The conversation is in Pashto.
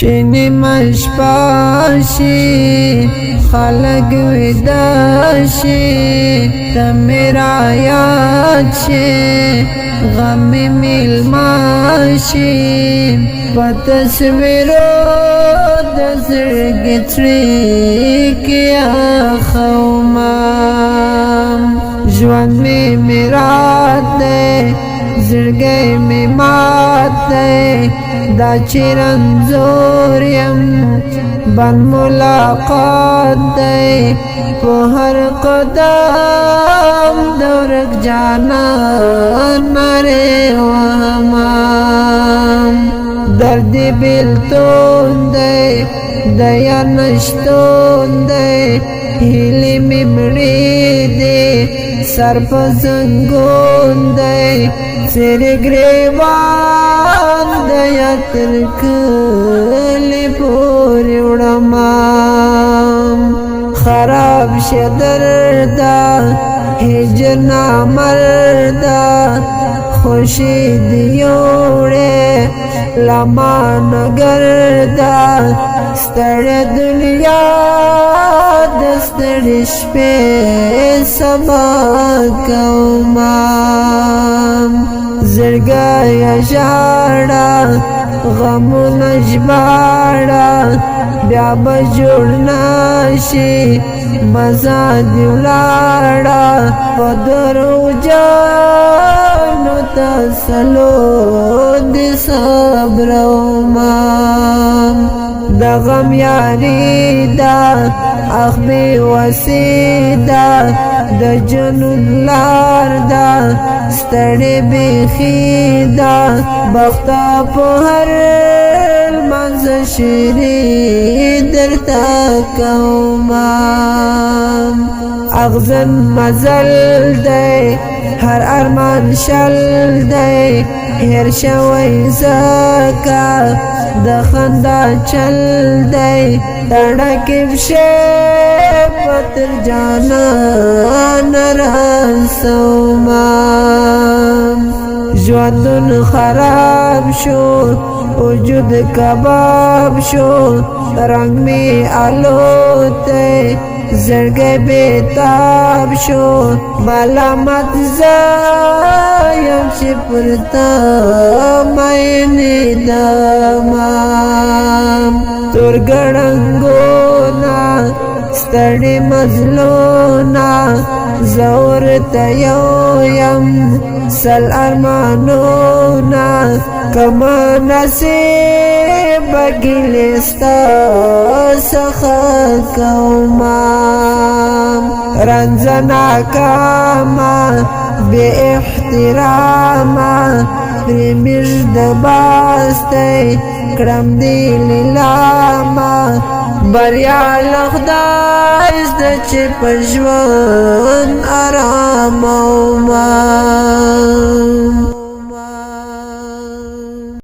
شینی مشپاشی خلق وداشی تمیرا یاد شی غم ملماشی پتصویرو دزرگی تریکیا خومام جوان می میرات دے زرگی می مات دے دا چرنزوریم بن ملاقات دے پو ہر قدم دورک جانا نرے وہمام درد بلتون دے دیا نشتون دے ہیلی ممڑی دے سر پزنگون دے سر گریبان دیا ترکلی پوری اڑمام خراب شدردا ہجر نامردا خوشی دیوڑے لما نگردا ستر دنیا دستر شپے سبا کومام زرگا یا جاڑا غم نجباڑا بیا بجوڑنا شی مزا دیولاڑا پدرو جانو تسلو دی صبرومام دا غم یاری دا اخبی وسیدا دا جنون لار دا ستڑی بیخیدا بختا پو ہر المنز شیری درتا کومام اغزن مزل دے ہر ارمان شل دے ہر شوی زکا دخندا چل دے تڑکب پتر جانا نرسومام جوادن خراب شو وجود کباب شو رنگ میں آلوتے زرگے بیتاب شو ملامت زایم شپرتا مینی دامام تور گڑنگونا ستڑی مزلونا زور تیویم سل ارمانونا کما نصیب گلستا سخا کومام رنزنا کاما بے احتراما پریمرد باستے کرم دیل لاما بریا لخدایز دا چی پجوان آرام اومام